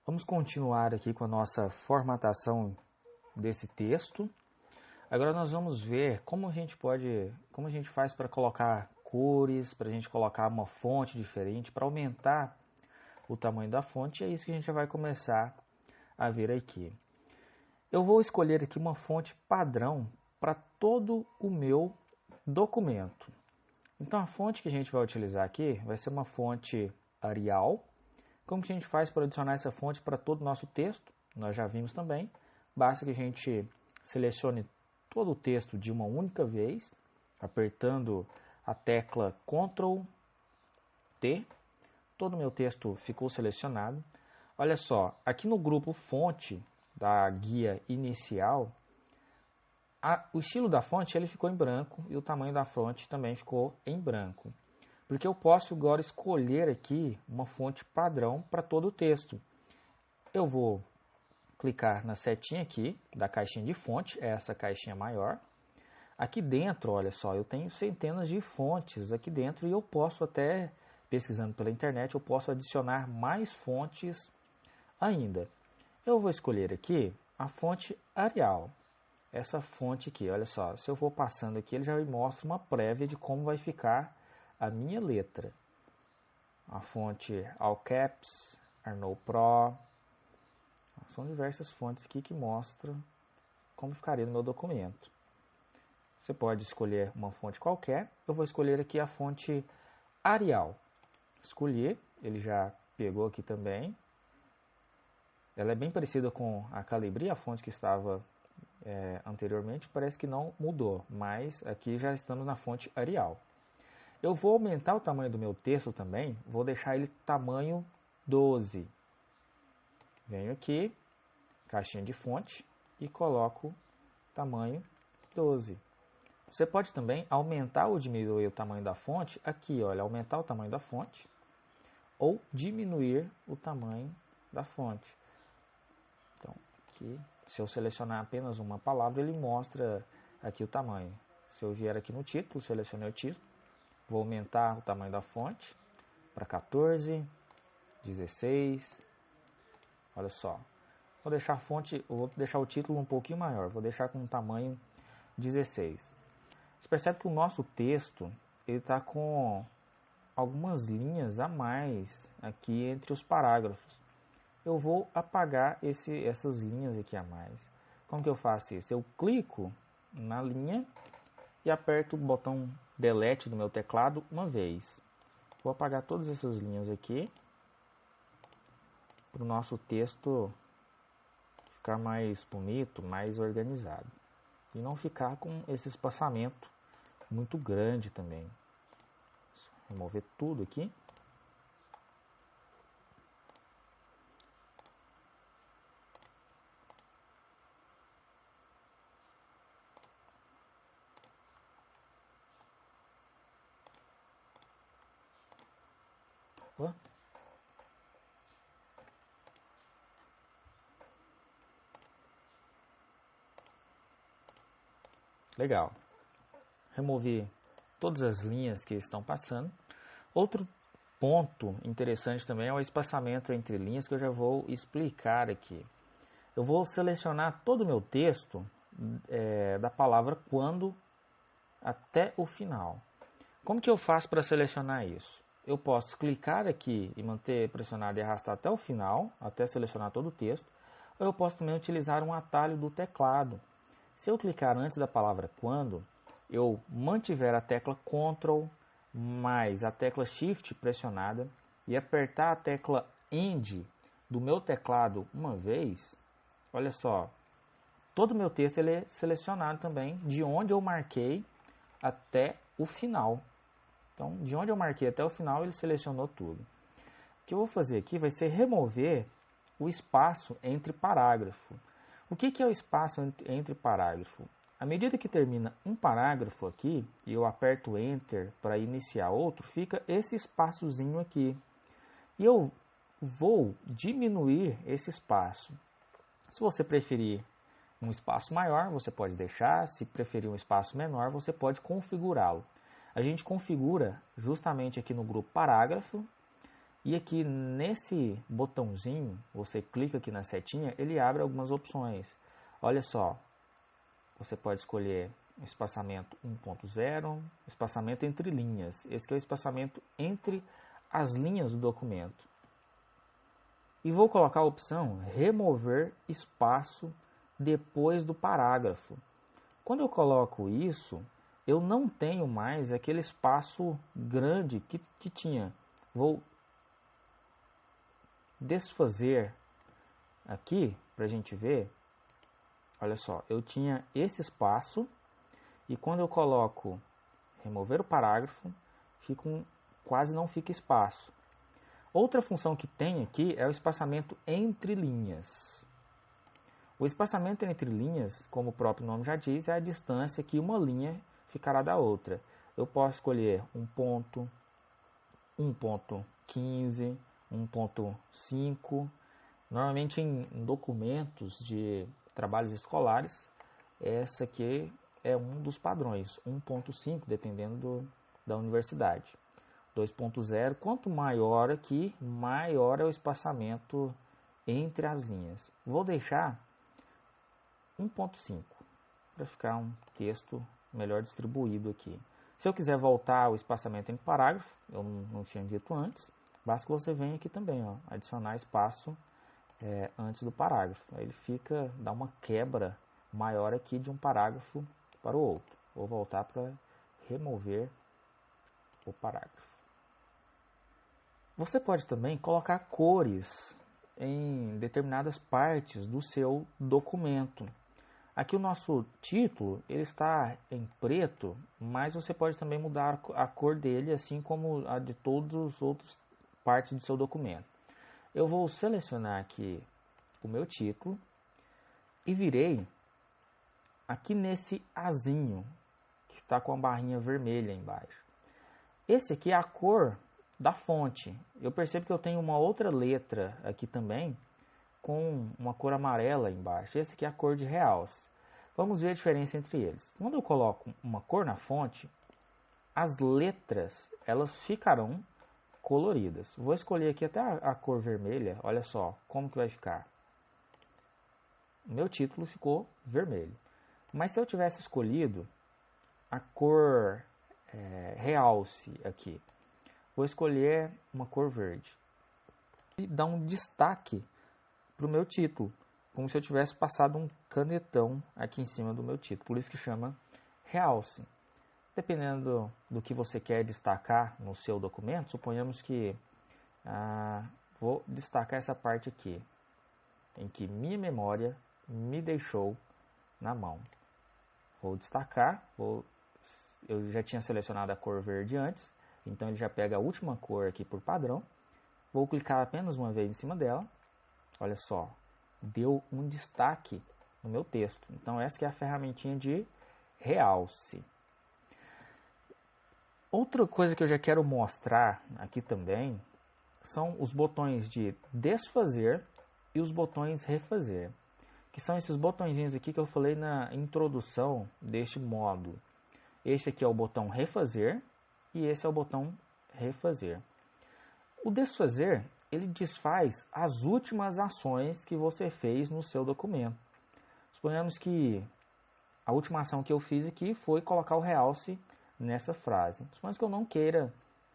Vamos continuar aqui com a nossa formatação desse texto. Agora nós vamos ver como a gente faz para colocar cores, para a gente colocar uma fonte diferente, para aumentar o tamanho da fonte. É isso que a gente já vai começar a ver aqui. Eu vou escolher aqui uma fonte padrão para todo o meu documento. Então a fonte que a gente vai utilizar aqui vai ser uma fonte Arial. Como que a gente faz para adicionar essa fonte para todo o nosso texto? Nós já vimos também. Basta que a gente selecione todo o texto de uma única vez, apertando a tecla Ctrl T. Todo o meu texto ficou selecionado. Olha só, aqui no grupo fonte da guia inicial, o estilo da fonte ele ficou em branco e o tamanho da fonte também ficou em branco. Porque eu posso agora escolher aqui uma fonte padrão para todo o texto. Eu vou clicar na setinha aqui da caixinha de fonte, essa caixinha maior. Aqui dentro, olha só, eu tenho centenas de fontes aqui dentro e eu posso até, pesquisando pela internet, eu posso adicionar mais fontes ainda. Eu vou escolher aqui a fonte Arial. Essa fonte aqui, olha só, se eu for passando aqui, ele já me mostra uma prévia de como vai ficar a minha letra. A fonte All Caps, Arnold Pro. São diversas fontes aqui que mostram como ficaria no meu documento. Você pode escolher uma fonte qualquer. Eu vou escolher aqui a fonte Arial. Escolhi, ele já pegou aqui também. Ela é bem parecida com a Calibri, a fonte que estava anteriormente. Parece que não mudou, mas aqui já estamos na fonte Arial. Eu vou aumentar o tamanho do meu texto também, vou deixar ele tamanho 12. Venho aqui, caixinha de fonte e coloco tamanho 12. Você pode também aumentar ou diminuir o tamanho da fonte, aqui, olha, aumentar o tamanho da fonte ou diminuir o tamanho da fonte. Então, aqui, se eu selecionar apenas uma palavra, ele mostra aqui o tamanho. Se eu vier aqui no título, selecionei o título, vou aumentar o tamanho da fonte para 14, 16. Olha só. Vou deixar a fonte, vou deixar o título um pouquinho maior. Vou deixar com um tamanho 16. Você percebe que o nosso texto ele está com algumas linhas a mais aqui entre os parágrafos. Eu vou apagar essas linhas aqui a mais. Como que eu faço isso? Eu clico na linha e aperto o botão Delete do meu teclado uma vez. Vou apagar todas essas linhas aqui para o nosso texto ficar mais bonito, mais organizado. E não ficar com esse espaçamento muito grande também. Vou remover tudo aqui. Legal. Removi todas as linhas que estão passando. Outro ponto interessante também é o espaçamento entre linhas que eu já vou explicar aqui. Eu vou selecionar todo o meu texto da palavra quando até o final. Como que eu faço para selecionar isso? Eu posso clicar aqui e manter pressionado e arrastar até o final, até selecionar todo o texto, ou eu posso também utilizar um atalho do teclado. Se eu clicar antes da palavra quando, eu mantiver a tecla Ctrl mais a tecla Shift pressionada e apertar a tecla End do meu teclado uma vez, olha só, todo o meu texto ele é selecionado também de onde eu marquei até o final. Então, de onde eu marquei até o final, ele selecionou tudo. O que eu vou fazer aqui vai ser remover o espaço entre parágrafo. O que é o espaço entre parágrafo? À medida que termina um parágrafo aqui, e eu aperto Enter para iniciar outro, fica esse espaçozinho aqui. E eu vou diminuir esse espaço. Se você preferir um espaço maior, você pode deixar. Se preferir um espaço menor, você pode configurá-lo. A gente configura justamente aqui no grupo parágrafo E aqui nesse botãozinho, você clica aqui na setinha, ele abre algumas opções. Olha só, você pode escolher espaçamento 1.0, espaçamento entre linhas. Esse aqui é o espaçamento entre as linhas do documento. E vou colocar a opção remover espaço depois do parágrafo. Quando eu coloco isso, eu não tenho mais aquele espaço grande que tinha. Vou desfazer aqui para a gente ver. Olha só, eu tinha esse espaço e quando eu coloco remover o parágrafo, quase não fica espaço. Outra função que tem aqui é o espaçamento entre linhas. O espaçamento entre linhas, como o próprio nome já diz, é a distância que uma linha ficará da outra. Eu posso escolher 1 ponto, 1.15, 1.5. Normalmente em documentos de trabalhos escolares, essa aqui é um dos padrões, 1.5, dependendo da universidade. 2.0, quanto maior aqui, maior é o espaçamento entre as linhas. Vou deixar 1.5 para ficar um texto melhor distribuído aqui. Se eu quiser voltar ao espaçamento entre parágrafos, eu não tinha dito antes, basta que você venha aqui também, ó, adicionar espaço antes do parágrafo. Aí ele dá uma quebra maior aqui de um parágrafo para o outro. Vou voltar para remover o parágrafo. Você pode também colocar cores em determinadas partes do seu documento. Aqui o nosso título ele está em preto, mas você pode também mudar a cor dele, assim como a de todas as outras partes do seu documento. Eu vou selecionar aqui o meu título e virei aqui nesse azinho, que está com a barrinha vermelha embaixo. Esse aqui é a cor da fonte. Eu percebo que eu tenho uma outra letra aqui também, com uma cor amarela embaixo. Esse aqui é a cor de realce. Vamos ver a diferença entre eles. Quando eu coloco uma cor na fonte, as letras elas ficarão coloridas. Vou escolher aqui até a cor vermelha. Olha só como que vai ficar. Meu título ficou vermelho. Mas se eu tivesse escolhido a cor realce aqui, vou escolher uma cor verde e dar um destaque para o meu título, como se eu tivesse passado um canetão aqui em cima do meu título. Por isso que chama realce. Dependendo do que você quer destacar no seu documento, suponhamos que vou destacar essa parte aqui, em que minha memória me deixou na mão. Vou destacar, eu já tinha selecionado a cor verde antes, então ele já pega a última cor aqui por padrão. Vou clicar apenas uma vez em cima dela. Olha só, deu um destaque no meu texto. Então essa que é a ferramentinha de realce. Outra coisa que eu já quero mostrar aqui também são os botões de desfazer e os botões refazer, que são esses botõezinhos aqui que eu falei na introdução deste módulo. Este aqui é o botão refazer e esse é o botão refazer. O desfazer, ele desfaz as últimas ações que você fez no seu documento. Suponhamos que a última ação que eu fiz aqui foi colocar o realce nessa frase. Suponhamos que eu não queira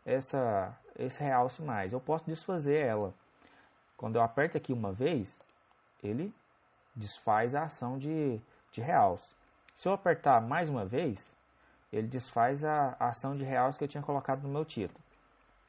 esse realce mais. Eu posso desfazer ela. Quando eu aperto aqui uma vez, ele desfaz a ação de realce. Se eu apertar mais uma vez, ele desfaz a ação de realce que eu tinha colocado no meu título.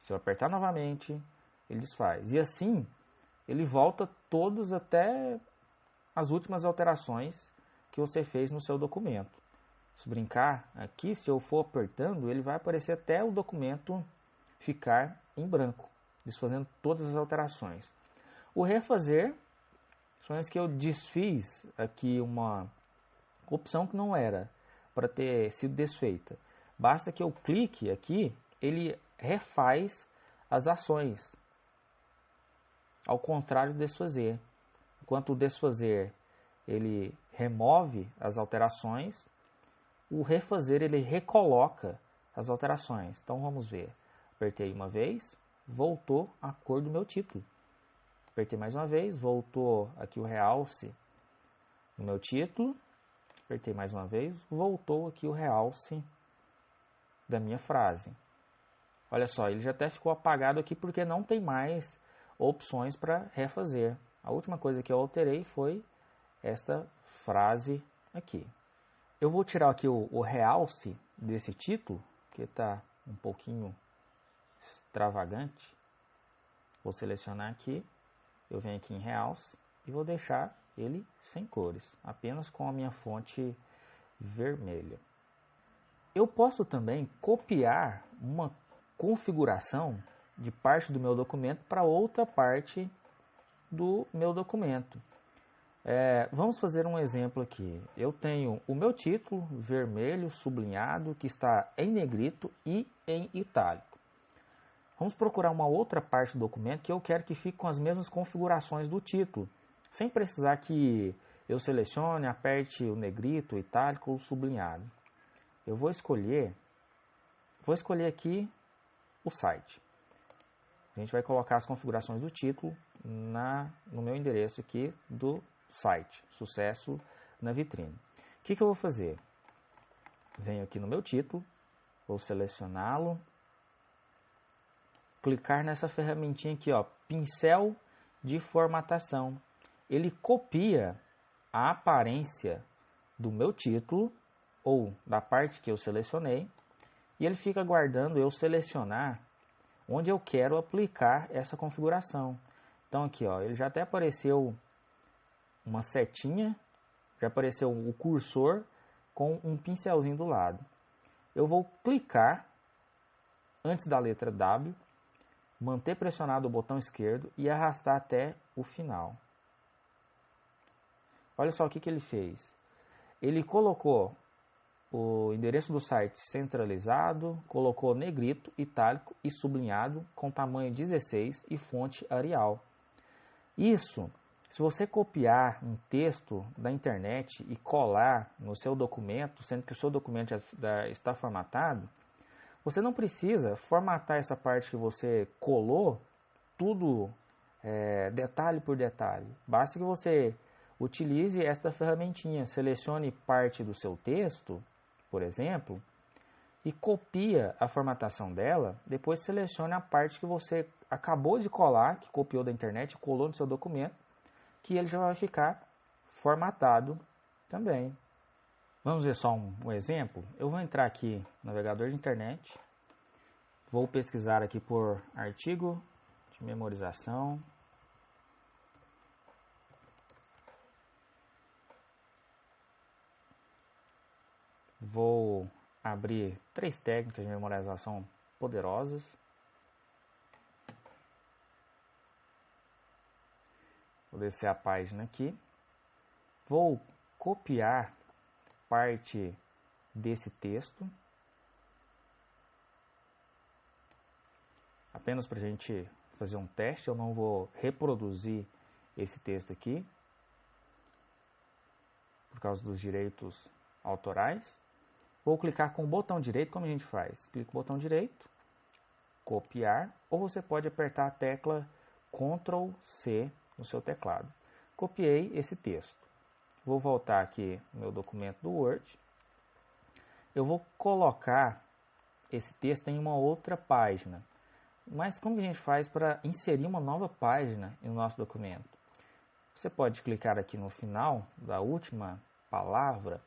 Se eu apertar novamente, ele desfaz. E assim, ele volta todos até as últimas alterações que você fez no seu documento. Se brincar aqui, se eu for apertando, ele vai aparecer até o documento ficar em branco, desfazendo todas as alterações. O refazer, são as que eu desfiz aqui uma opção que não era para ter sido desfeita. Basta que eu clique aqui, ele refaz as ações, ao contrário do desfazer. Enquanto o desfazer ele remove as alterações, o refazer ele recoloca as alterações. Então vamos ver. Apertei uma vez, voltou a cor do meu título. Apertei mais uma vez, voltou aqui o realce no meu título. Apertei mais uma vez, voltou aqui o realce da minha frase. Olha só, ele já até ficou apagado aqui porque não tem mais opções para refazer. A última coisa que eu alterei foi esta frase aqui. Eu vou tirar aqui o realce desse título, que está um pouquinho extravagante. Vou selecionar aqui, eu venho aqui em realce e vou deixar ele sem cores, apenas com a minha fonte vermelha. Eu posso também copiar uma configuração de parte do meu documento para outra parte do meu documento. Vamos fazer um exemplo aqui. Eu tenho o meu título vermelho sublinhado que está em negrito e em itálico. Vamos procurar uma outra parte do documento que eu quero que fique com as mesmas configurações do título, sem precisar que eu selecione, aperte o negrito, o itálico ou o sublinhado. Eu vou escolher aqui o site. A gente vai colocar as configurações do título no meu endereço aqui do site, sucesso na vitrine. O que eu vou fazer? Venho aqui no meu título, vou selecioná-lo, clicar nessa ferramentinha aqui, ó, pincel de formatação. Ele copia a aparência do meu título ou da parte que eu selecionei e ele fica aguardando eu selecionar onde eu quero aplicar essa configuração. Então aqui, ó, ele já até apareceu uma setinha, já apareceu o cursor com um pincelzinho do lado. Eu vou clicar antes da letra W, manter pressionado o botão esquerdo e arrastar até o final. Olha só o que ele fez. Ele colocou o endereço do site centralizado, colocou negrito, itálico e sublinhado com tamanho 16 e fonte Arial. Isso, se você copiar um texto da internet e colar no seu documento, sendo que o seu documento já está formatado, você não precisa formatar essa parte que você colou, tudo detalhe por detalhe. Basta que você utilize esta ferramentinha, selecione parte do seu texto, por exemplo, e copia a formatação dela, depois selecione a parte que você acabou de colar, que copiou da internet, colou no seu documento, que ele já vai ficar formatado também. Vamos ver só um exemplo. Eu vou entrar aqui no navegador de internet, vou pesquisar aqui por artigo de memorização. Vou abrir 3 técnicas de memorização poderosas. Vou descer a página aqui. Vou copiar parte desse texto. Apenas para a gente fazer um teste, eu não vou reproduzir esse texto aqui, por causa dos direitos autorais. Vou clicar com o botão direito, como a gente faz? Clica com o botão direito, copiar, ou você pode apertar a tecla Ctrl C no seu teclado. Copiei esse texto. Vou voltar aqui no meu documento do Word. Eu vou colocar esse texto em uma outra página. Mas como a gente faz para inserir uma nova página no nosso documento? Você pode clicar aqui no final da última palavra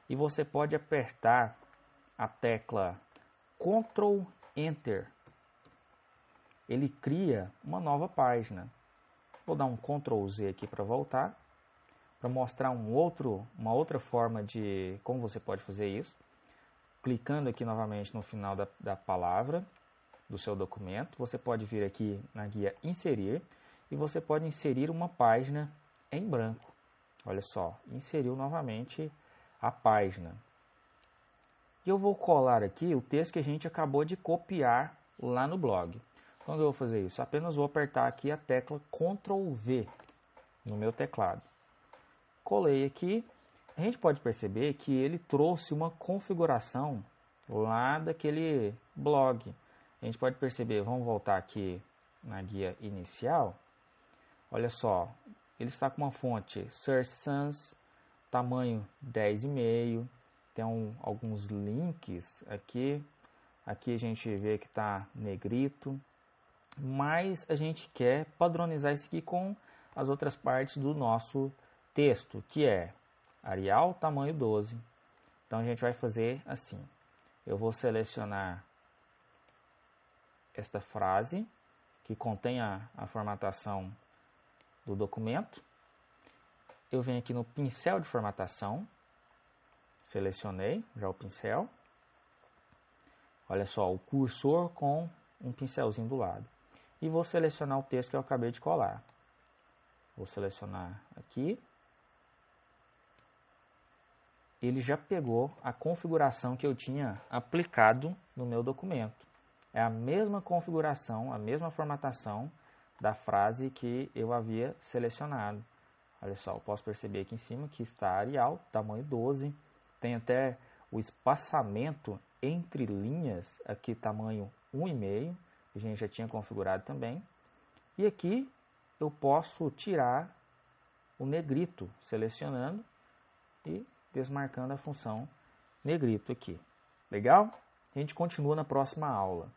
e você pode apertar a tecla Ctrl Enter. Ele cria uma nova página. Vou dar um Ctrl Z aqui para voltar, para mostrar uma outra forma de como você pode fazer isso. Clicando aqui novamente no final da palavra do seu documento, você pode vir aqui na guia Inserir e você pode inserir uma página em branco. Olha só, inseriu novamente a página. E eu vou colar aqui o texto que a gente acabou de copiar lá no blog. Quando eu vou fazer isso? Apenas vou apertar aqui a tecla Ctrl V no meu teclado. Colei aqui. A gente pode perceber que ele trouxe uma configuração lá daquele blog. a gente pode perceber, vamos voltar aqui na guia inicial, olha só, ele está com uma fonte Search Sans, tamanho 10,5, tem alguns links aqui, aqui a gente vê que está negrito, mas a gente quer padronizar isso aqui com as outras partes do nosso texto, que é Arial, tamanho 12. Então a gente vai fazer assim, eu vou selecionar esta frase, que contém a formatação do documento, eu venho aqui no pincel de formatação, selecionei já o pincel, olha só, o cursor com um pincelzinho do lado, e vou selecionar o texto que eu acabei de colar, vou selecionar aqui, ele já pegou a configuração que eu tinha aplicado no meu documento. É a mesma configuração, a mesma formatação da frase que eu havia selecionado. Olha só, eu posso perceber aqui em cima que está Arial, tamanho 12. Tem até o espaçamento entre linhas, aqui tamanho 1,5. A gente já tinha configurado também. E aqui eu posso tirar o negrito, selecionando e desmarcando a função negrito aqui. Legal? A gente continua na próxima aula.